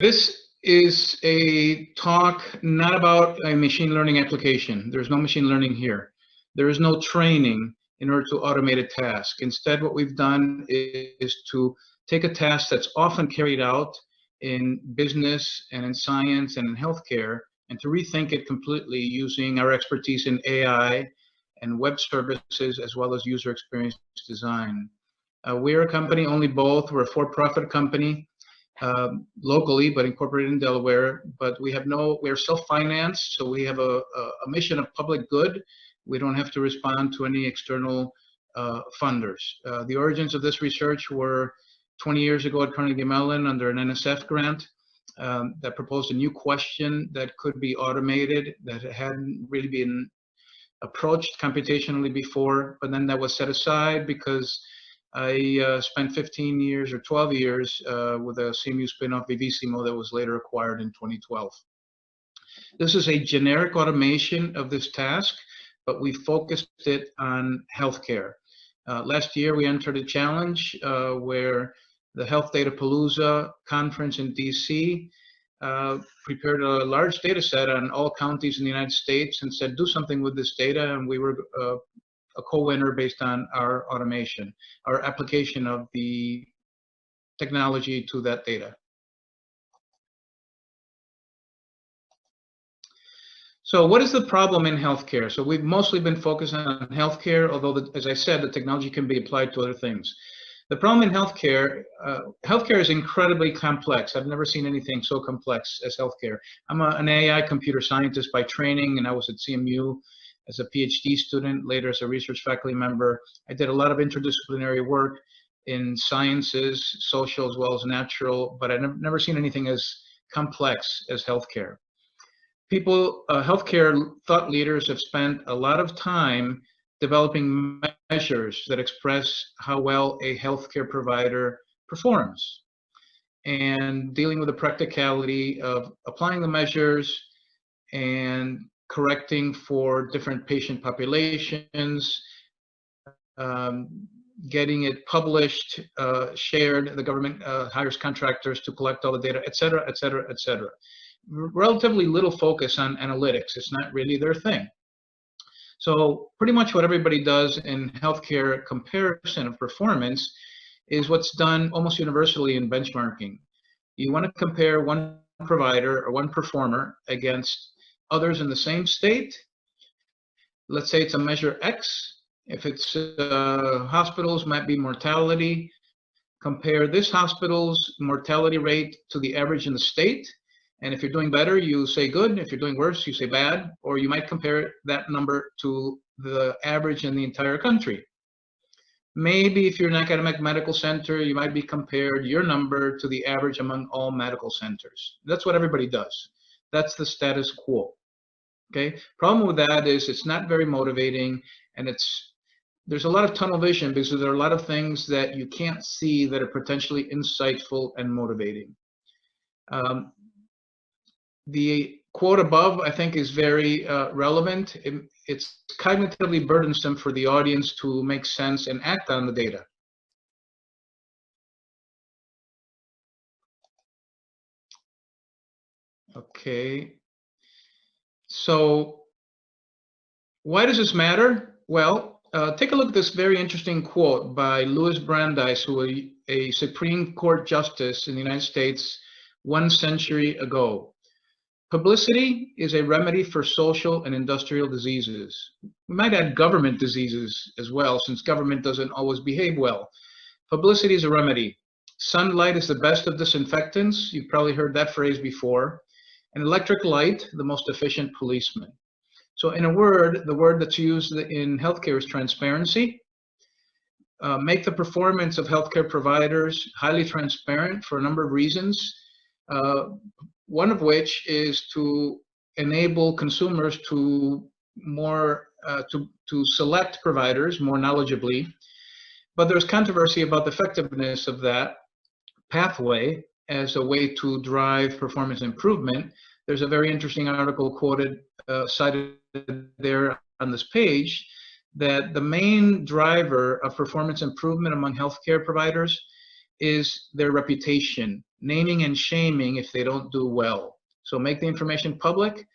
This is a talk not about a machine learning application. There's no machine learning here. There is no training in order to automate a task. Instead, what we've done is to take a task that's often carried out in business and in science and in healthcare, and to rethink it completely using our expertise in AI and web services, as well as user experience design. We're a company, only both. We're a for-profit company. Locally, but incorporated in Delaware. But we're self-financed, so we have a mission of public good. We don't have to respond to any external funders. The origins of this research were 20 years ago at Carnegie Mellon under an NSF grant that proposed a new question that could be automated, that hadn't really been approached computationally before, but then that was set aside because I spent 15 years or 12 years with a CMU spinoff, Vivissimo, that was later acquired in 2012. This is a generic automation of this task, but we focused it on healthcare. Last year, we entered a challenge where the Health Data Palooza conference in DC prepared a large data set on all counties in the United States and said, do something with this data, and we were a co-winner based on our automation, our application of the technology to that data. So what is the problem in healthcare? So we've mostly been focused on healthcare, although, as I said, the technology can be applied to other things. The problem in healthcare, healthcare is incredibly complex. I've never seen anything so complex as healthcare. I'm an AI computer scientist by training, and I was at CMU as a PhD student, later as a research faculty member. I did a lot of interdisciplinary work in sciences, social as well as natural, but I've never seen anything as complex as healthcare. Healthcare thought leaders have spent a lot of time developing measures that express how well a healthcare provider performs and dealing with the practicality of applying the measures and correcting for different patient populations, getting it published, shared, the government hires contractors to collect all the data, et cetera, et cetera, et cetera. Relatively little focus on analytics. It's not really their thing. So pretty much what everybody does in healthcare comparison of performance is what's done almost universally in benchmarking. You want to compare one provider or one performer against others in the same state. Let's say it's a measure X. If it's hospitals, might be mortality. Compare this hospital's mortality rate to the average in the state. And if you're doing better, you say good. If you're doing worse, you say bad. Or you might compare that number to the average in the entire country. Maybe if you're an academic medical center, you might be compared your number to the average among all medical centers. That's what everybody does. That's the status quo. Okay. Problem with that is it's not very motivating, and there's a lot of tunnel vision because there are a lot of things that you can't see that are potentially insightful and motivating. The quote above, I think, is very relevant. It's cognitively burdensome for the audience to make sense and act on the data. Okay. So why does this matter? Well, take a look at this very interesting quote by Louis Brandeis, who was a Supreme Court justice in the United States 1 century ago. Publicity is a remedy for social and industrial diseases. We might add government diseases as well, since government doesn't always behave well. Publicity is a remedy. Sunlight is the best of disinfectants. You've probably heard that phrase before. And electric light, the most efficient policeman. So in a word, the word that's used in healthcare is transparency. Make the performance of healthcare providers highly transparent for a number of reasons. One of which is to enable consumers to select providers more knowledgeably. But there's controversy about the effectiveness of that pathway as a way to drive performance improvement. There's a very interesting article quoted, cited there on this page, that the main driver of performance improvement among healthcare providers is their reputation, naming and shaming if they don't do well. So make the information public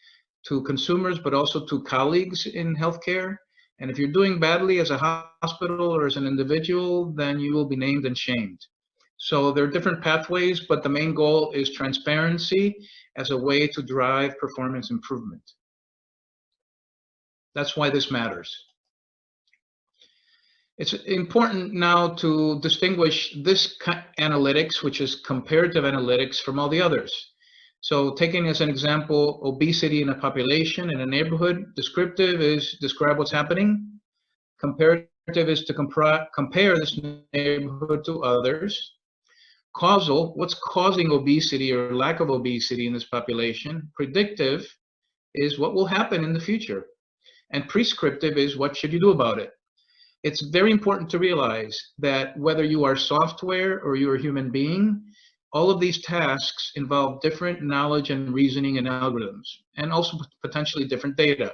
to consumers, but also to colleagues in healthcare. And if you're doing badly as a hospital or as an individual, then you will be named and shamed. So there are different pathways, but the main goal is transparency as a way to drive performance improvement. That's why this matters. It's important now to distinguish this analytics, which is comparative analytics, from all the others. So taking as an example, obesity in a population, in a neighborhood, descriptive is describe what's happening. Comparative is to compare this neighborhood to others. Causal, what's causing obesity or lack of obesity in this population. Predictive is what will happen in the future. And prescriptive is what should you do about it. It's very important to realize that whether you are software or you're a human being, all of these tasks involve different knowledge and reasoning and algorithms, and also potentially different data.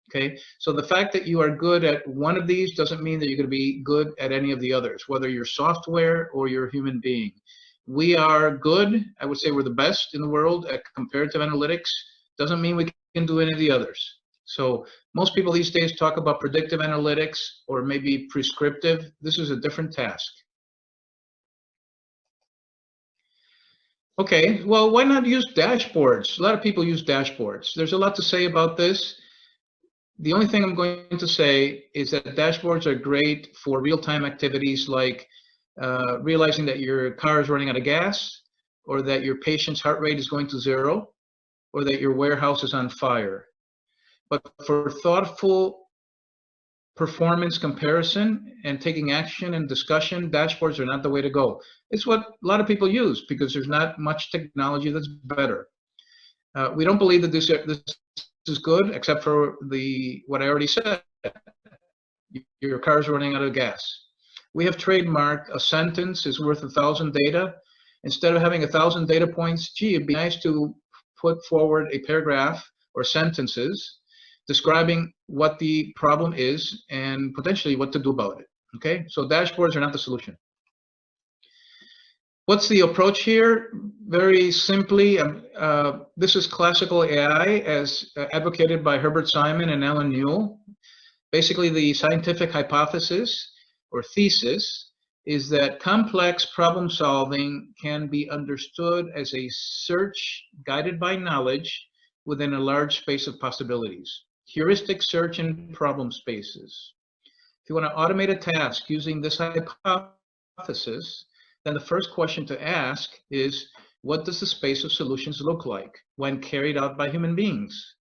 Okay, so the fact that you are good at one of these doesn't mean that you're going to be good at any of the others, whether you're software or you're a human being. We are good, I would say we're the best in the world at comparative analytics, doesn't mean we can do any of the others. So most people these days talk about predictive analytics or maybe prescriptive. This is a different task. Okay, well, why not use dashboards? A lot of people use dashboards. There's a lot to say about this. The only thing I'm going to say is that dashboards are great for real-time activities like realizing that your car is running out of gas, or that your patient's heart rate is going to 0, or that your warehouse is on fire. But for thoughtful performance comparison and taking action and discussion, dashboards are not the way to go. It's what a lot of people use because there's not much technology that's better. We don't believe that this is good, except for what I already said. Your car is running out of gas. We have trademarked a sentence is worth 1,000 data. Instead of having 1,000 data points, gee, it'd be nice to put forward a paragraph or sentences describing what the problem is and potentially what to do about it. Okay, so dashboards are not the solution. What's the approach here? Very simply, this is classical AI as advocated by Herbert Simon and Alan Newell. Basically, the scientific hypothesis or thesis is that complex problem solving can be understood as a search guided by knowledge within a large space of possibilities. Heuristic search in problem spaces. If you want to automate a task using this hypothesis, then the first question to ask is, what does the space of solutions look like when carried out by human beings?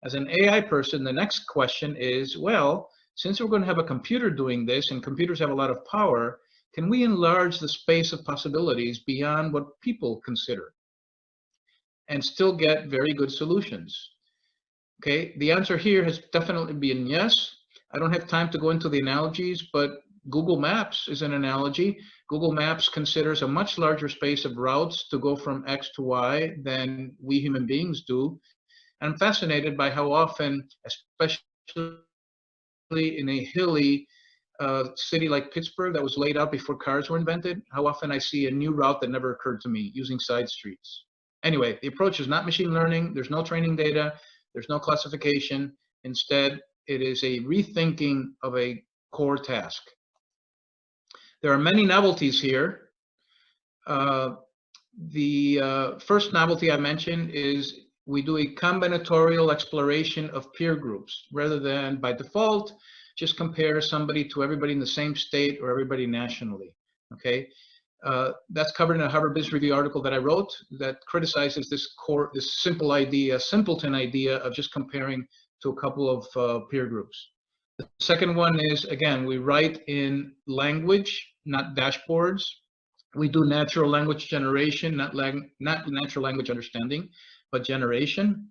As an AI person, the next question is, well, since we're going to have a computer doing this and computers have a lot of power, can we enlarge the space of possibilities beyond what people consider and still get very good solutions? Okay, the answer here has definitely been yes. I don't have time to go into the analogies, but Google Maps is an analogy. Google Maps considers a much larger space of routes to go from X to Y than we human beings do. And I'm fascinated by how often, especially in a hilly city like Pittsburgh that was laid out before cars were invented, how often I see a new route that never occurred to me using side streets. Anyway, the approach is not machine learning. There's no training data. There's no classification. Instead, it is a rethinking of a core task. There are many novelties here. The first novelty I mentioned is we do a combinatorial exploration of peer groups rather than by default just compare somebody to everybody in the same state or everybody nationally. Okay, that's covered in a Harvard Business Review article that I wrote that criticizes this simpleton idea of just comparing to a couple of peer groups. The second one is, again, we write in language, not dashboards. We do natural language generation, not natural language understanding, but generation.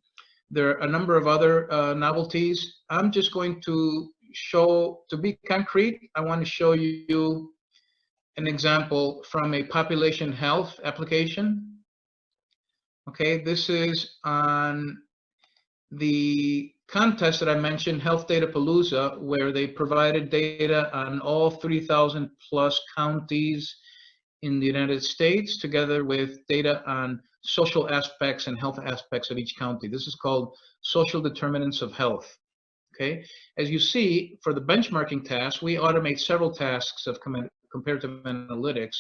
There are a number of other novelties. I'm just going to show, to be concrete, I want to show you an example from a population health application. Okay, this is on the contest that I mentioned, Health Data Palooza, where they provided data on all 3,000 plus counties in the United States, together with data on social aspects and health aspects of each county. This is called social determinants of health. Okay, as you see, for the benchmarking task, we automate several tasks of comparative analytics.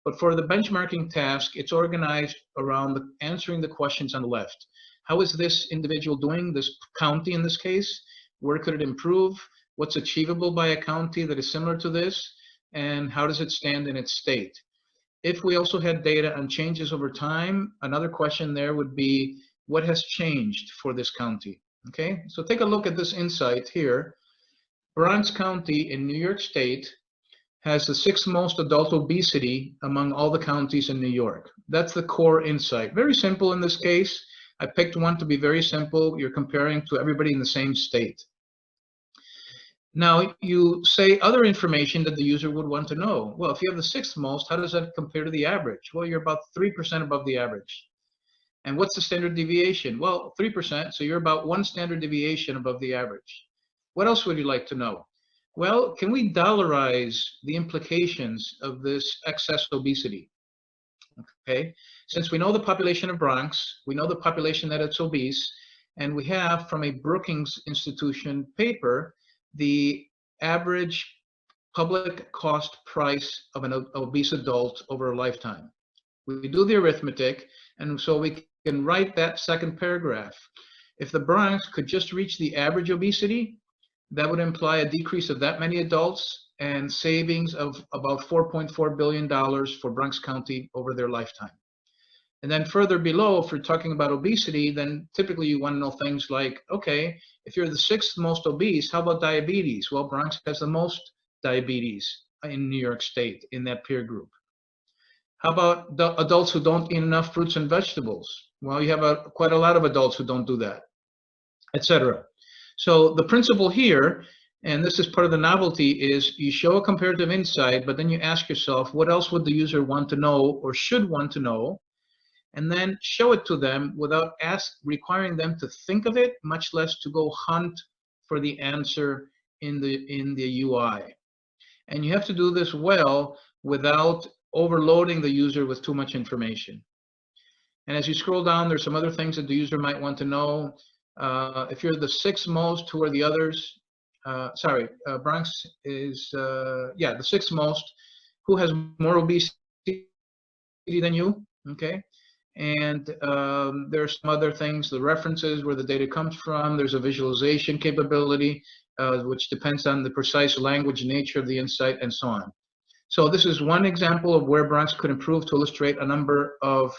But for the benchmarking task, it's organized around answering the questions on the left. How is this individual doing, this county in this case? Where could it improve? What's achievable by a county that is similar to this? And how does it stand in its state? If we also had data on changes over time, another question there would be, what has changed for this county? Okay, so take a look at this insight here. Bronx County in New York State has the 6th most adult obesity among all the counties in New York. That's the core insight. Very simple in this case. I picked one to be very simple. You're comparing to everybody in the same state. Now, you say other information that the user would want to know. Well, if you have the 6th most, how does that compare to the average? Well, you're about 3% above the average. And what's the standard deviation? Well, 3%, so you're about 1 standard deviation above the average. What else would you like to know? Well, can we dollarize the implications of this excess obesity? Okay, since we know the population of Bronx, we know the population that it's obese, and we have from a Brookings Institution paper, the average public cost price of an obese adult over a lifetime. We do the arithmetic, and so we can write that second paragraph. If the Bronx could just reach the average obesity, that would imply a decrease of that many adults and savings of about $4.4 billion for Bronx County over their lifetime. And then further below, if we're talking about obesity, then typically you want to know things like, okay, if you're the 6th most obese, how about diabetes? Well, Bronx has the most diabetes in New York State in that peer group. How about the adults who don't eat enough fruits and vegetables? Well, you have quite a lot of adults who don't do that, etc. So the principle here, and this is part of the novelty, is you show a comparative insight, but then you ask yourself, what else would the user want to know or should want to know? And then show it to them without requiring them to think of it, much less to go hunt for the answer in the UI. And you have to do this well without overloading the user with too much information. And as you scroll down, there's some other things that the user might want to know. If you're the 6th most, who are the others? Bronx is, the 6th most. Who has more obesity than you? Okay. And there's some other things, the references, where the data comes from. There's a visualization capability, which depends on the precise language nature of the insight, and so on. So this is one example of where Bronx could improve to illustrate a number of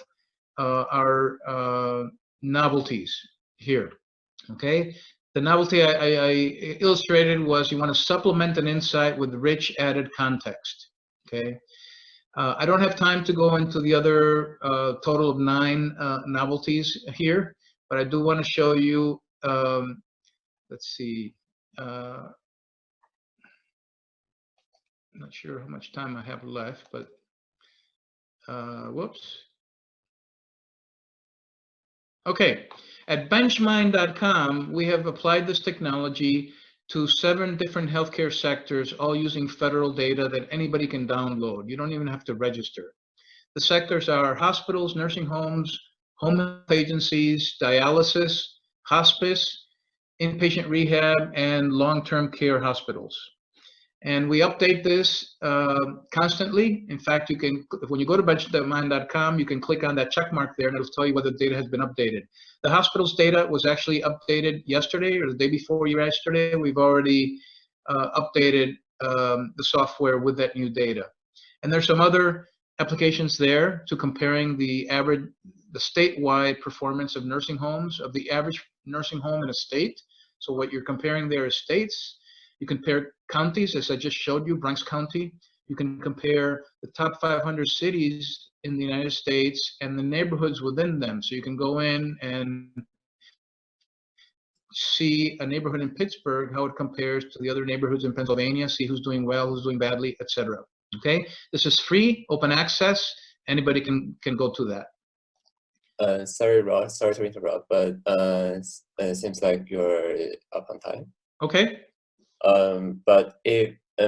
our novelties here. Okay, the novelty I illustrated was you want to supplement an insight with rich added context. Okay, I don't have time to go into the other total of 9 novelties here, but I do want to show you, let's see, I'm not sure how much time I have left, but whoops. Okay, at benchmine.com, we have applied this technology to 7 different healthcare sectors, all using federal data that anybody can download. You don't even have to register. The sectors are hospitals, nursing homes, home health agencies, dialysis, hospice, inpatient rehab, and long-term care hospitals. And we update this constantly. In fact, you can, when you go to benchmine.com, you can click on that check mark there and it'll tell you whether the data has been updated. The hospital's data was actually updated yesterday or the day before yesterday. We've already updated the software with that new data. And there's some other applications there to comparing the statewide performance of nursing homes, of the average nursing home in a state. So what you're comparing there is states. You compare counties, as I just showed you, Bronx County. You can compare the top 500 cities in the United States and the neighborhoods within them. So you can go in and see a neighborhood in Pittsburgh, how it compares to the other neighborhoods in Pennsylvania, see who's doing well, who's doing badly, etc. Okay, this is free, open access. Anybody can go to that. Sorry, Ross, sorry to interrupt, but it seems like you're up on time. Okay. But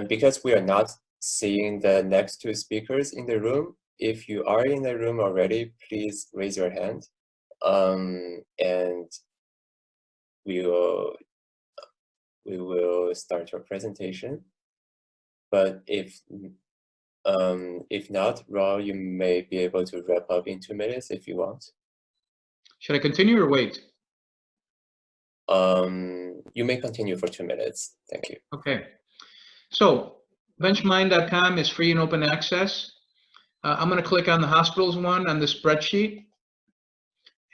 because we are not seeing the next two speakers in the room. If you are in the room already, please raise your hand, and we will start your presentation. But if not, Raul, you may be able to wrap up in 2 minutes if you want. Should I continue or wait? You may continue for 2 minutes. Thank you. Okay. So benchmine.com is free and open access. I'm going to click on the hospitals one on the spreadsheet,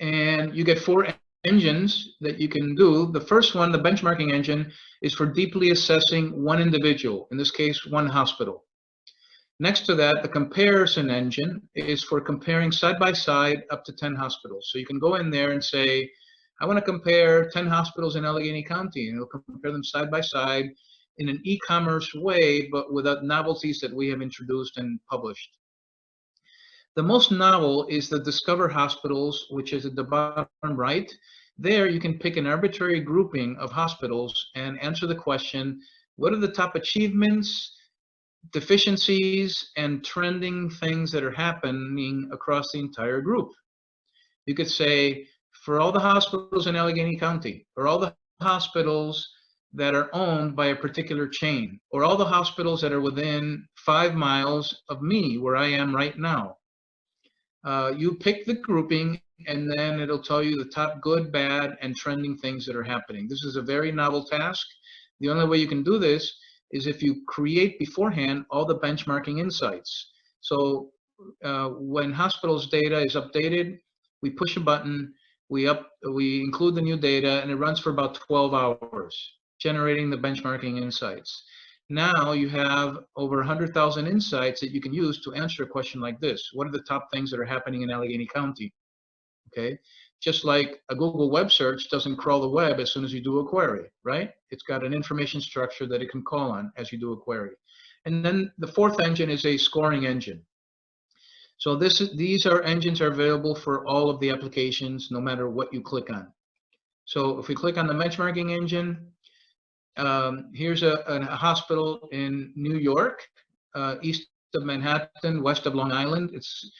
and you get 4 engines that you can do. The first one, the benchmarking engine, is for deeply assessing one individual, in this case, one hospital. Next to that, the comparison engine is for comparing side by side up to 10 hospitals. So you can go in there and say, I want to compare 10 hospitals in Allegheny County, and it'll compare them side by side in an e-commerce way, but without novelties that we have introduced and published. The most novel is the Discover Hospitals, which is at the bottom right. There you can pick an arbitrary grouping of hospitals and answer the question, what are the top achievements, deficiencies, and trending things that are happening across the entire group? You could say, for all the hospitals in Allegheny County, or all the hospitals that are owned by a particular chain, or all the hospitals that are within 5 miles of me, where I am right now. You pick the grouping, and then it'll tell you the top good, bad, and trending things that are happening. This is a very novel task. The only way you can do this is if you create beforehand all the benchmarking insights. So when hospitals data is updated, we push a button, we include the new data, and it runs for about 12 hours, generating the benchmarking insights. Now you have over 100,000 insights that you can use to answer a question like this. What are the top things that are happening in Allegheny County? Okay, just like a Google web search doesn't crawl the web as soon as you do a query, right? It's got an information structure that it can call on as you do a query. And then the fourth engine is a scoring engine. So these engines are available for all of the applications, no matter what you click on. So if we click on the benchmarking engine, here's a hospital in New York, east of Manhattan, west of Long Island. It's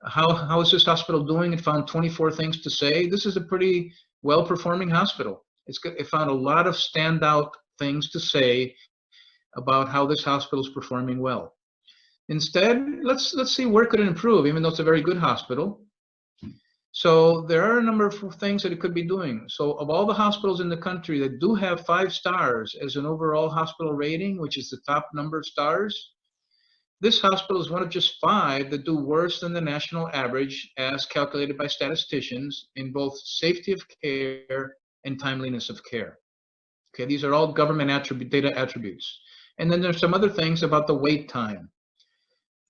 how is this hospital doing? It found 24 things to say. This is a pretty well-performing hospital. It found a lot of standout things to say about how this hospital is performing well. Instead, let's see where could it improve, even though it's a very good hospital. So there are a number of things that it could be doing. So of all the hospitals in the country that do have 5 stars as an overall hospital rating, which is the top number of stars, this hospital is one of just 5 that do worse than the national average as calculated by statisticians in both safety of care and timeliness of care. Okay, these are all government data attributes. And then there's some other things about the wait time.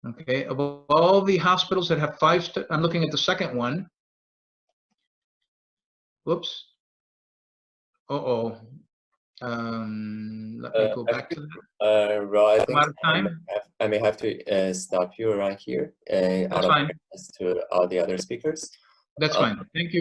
Okay, of all the hospitals that have 5 stars, I'm looking at the second one. Whoops. Uh-oh. Let me go back to that. Raul, I I'm out of time. I may have to stop you around here. That's fine. To all the other speakers. That's fine. Thank you.